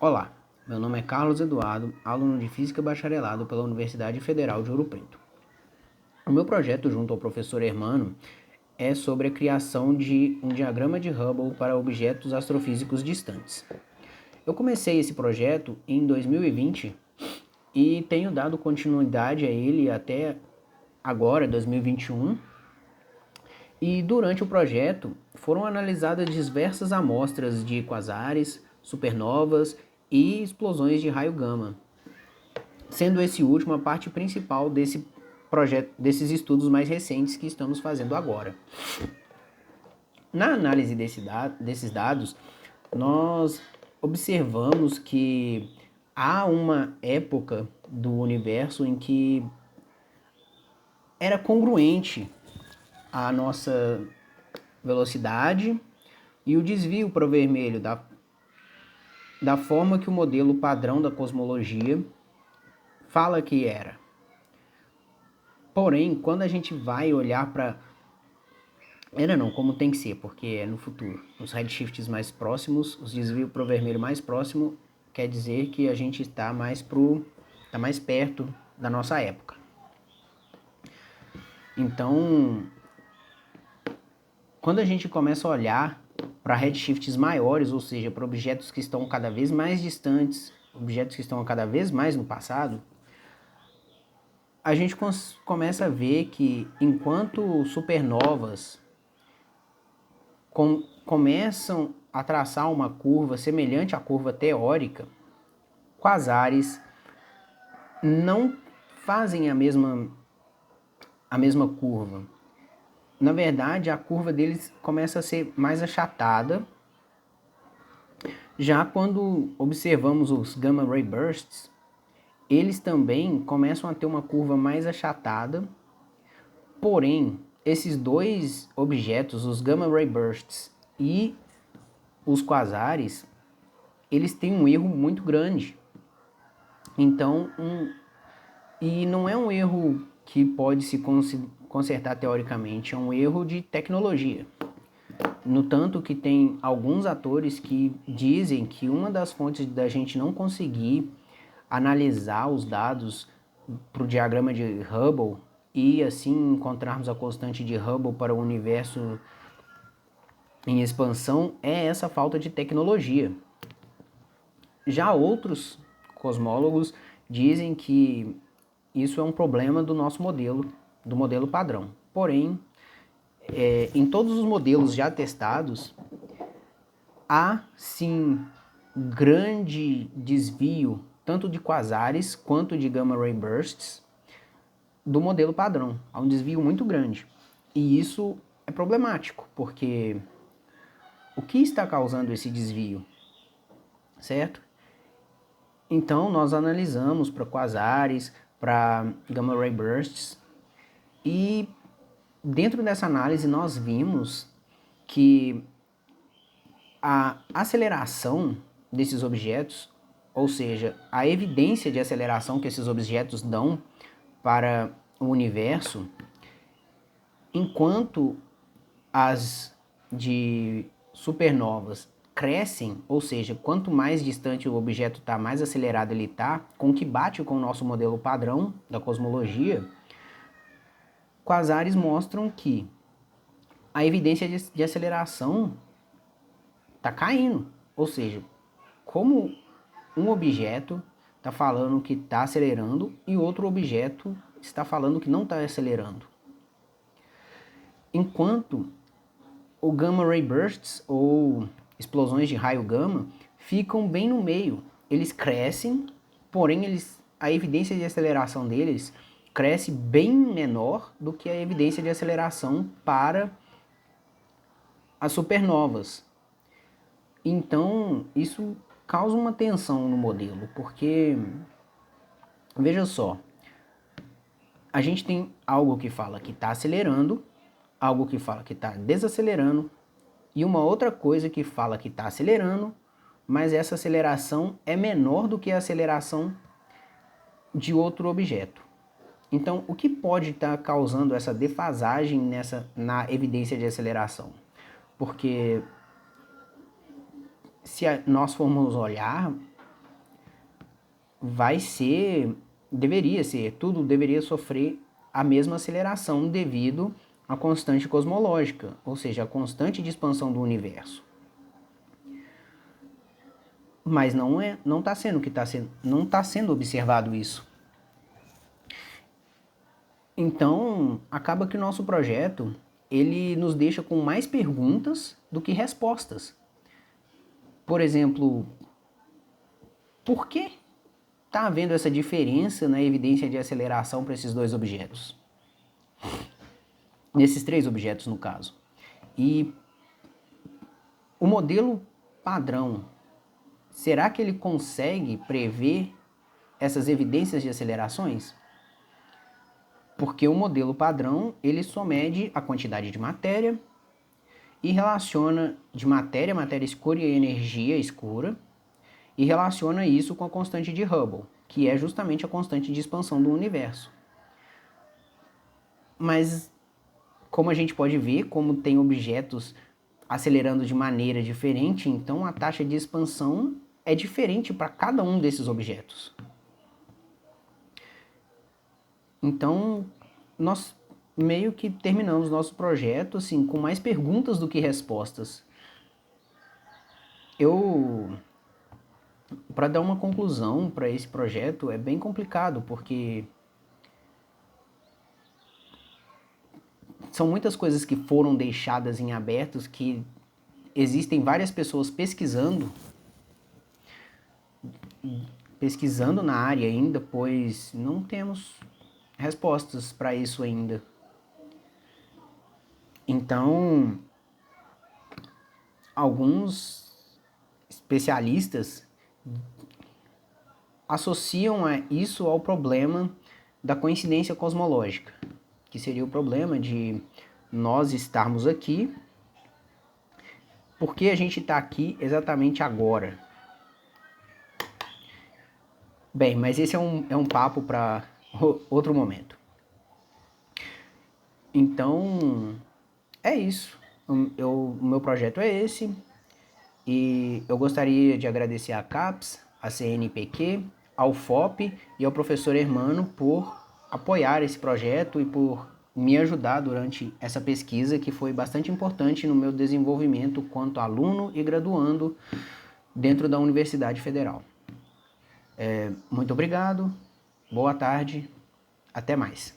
Olá, meu nome é Carlos Eduardo, aluno de Física Bacharelado pela Universidade Federal de Ouro Preto. O meu projeto junto ao professor Hermano é sobre a criação de um diagrama de Hubble para objetos astrofísicos distantes. Eu comecei esse projeto em 2020 e tenho dado continuidade a ele até agora, 2021. E durante o projeto foram analisadas diversas amostras de quasares, supernovas e explosões de raio gama, sendo esse último a parte principal desse projeto, desses estudos mais recentes que estamos fazendo agora. Na análise desses dados, nós observamos que há uma época do universo em que era congruente a nossa velocidade e o desvio para o vermelho da forma que o modelo padrão da cosmologia fala que era. Porém, quando a gente vai olhar para... como tem que ser, porque é no futuro. Os redshifts mais próximos, os desvios para o vermelho mais próximo, quer dizer que a gente está mais perto da nossa época. Então, quando a gente começa a olhar para redshifts maiores, ou seja, para objetos que estão cada vez mais distantes, objetos que estão cada vez mais no passado, a gente começa a ver que enquanto supernovas começam a traçar uma curva semelhante à curva teórica, quasares não fazem a mesma curva. Na verdade, a curva deles começa a ser mais achatada. Já quando observamos os gamma ray bursts, eles também começam a ter uma curva mais achatada. Porém, esses dois objetos, os gamma ray bursts e os quasares, eles têm um erro muito grande. Então, e não é um erro que pode se consertar teoricamente, é um erro de tecnologia. No tanto que tem alguns atores que dizem que uma das fontes da gente não conseguir analisar os dados para o diagrama de Hubble e assim encontrarmos a constante de Hubble para o universo em expansão é essa falta de tecnologia. Já outros cosmólogos dizem que isso é um problema do nosso modelo, do modelo padrão. Porém, em todos os modelos já testados, há sim grande desvio, tanto de quasares quanto de gamma ray bursts, do modelo padrão. Há um desvio muito grande. E isso é problemático, porque o que está causando esse desvio? Certo? Então, nós analisamos para quasares, para gamma ray bursts, e dentro dessa análise nós vimos que a aceleração desses objetos, ou seja, a evidência de aceleração que esses objetos dão para o universo, enquanto as de supernovas crescem, ou seja, quanto mais distante o objeto está, mais acelerado ele está, com que bate com o nosso modelo padrão da cosmologia, quasares mostram que a evidência de aceleração está caindo. Ou seja, como um objeto está falando que está acelerando e outro objeto está falando que não está acelerando. Enquanto o gamma ray bursts, ou explosões de raio gama, ficam bem no meio. Eles crescem, porém a evidência de aceleração deles cresce bem menor do que a evidência de aceleração para as supernovas. Então, isso causa uma tensão no modelo, porque, veja só, a gente tem algo que fala que está acelerando, algo que fala que está desacelerando, e uma outra coisa que fala que está acelerando, mas essa aceleração é menor do que a aceleração de outro objeto. Então, o que pode estar causando essa defasagem na evidência de aceleração? Porque se nós formos olhar, tudo deveria sofrer a mesma aceleração devido à constante cosmológica, ou seja, a constante de expansão do universo. Mas não está sendo observado isso. Então, acaba que o nosso projeto, ele nos deixa com mais perguntas do que respostas. Por exemplo, por que está havendo essa diferença na evidência de aceleração para esses dois objetos? Nesses três objetos, no caso. E o modelo padrão, será que ele consegue prever essas evidências de acelerações? Porque o modelo padrão, ele só mede a quantidade de matéria e relaciona de matéria escura e energia escura, e relaciona isso com a constante de Hubble, que é justamente a constante de expansão do universo. Mas, como a gente pode ver, como tem objetos acelerando de maneira diferente, então a taxa de expansão é diferente para cada um desses objetos. Então, nós meio que terminamos nosso projeto assim, com mais perguntas do que respostas. Para dar uma conclusão para esse projeto, é bem complicado, porque são muitas coisas que foram deixadas em abertos, que existem várias pessoas pesquisando na área ainda, pois não temos respostas para isso ainda. Então, alguns especialistas associam isso ao problema da coincidência cosmológica, que seria o problema de nós estarmos aqui, porque a gente está aqui exatamente agora. Bem, mas esse é um papo para outro momento. Então, é isso. O meu projeto é esse. E eu gostaria de agradecer à CAPES, à CNPq, ao FOP e ao professor Hermano por apoiar esse projeto e por me ajudar durante essa pesquisa, que foi bastante importante no meu desenvolvimento quanto aluno e graduando dentro da Universidade Federal. Muito obrigado, boa tarde, até mais.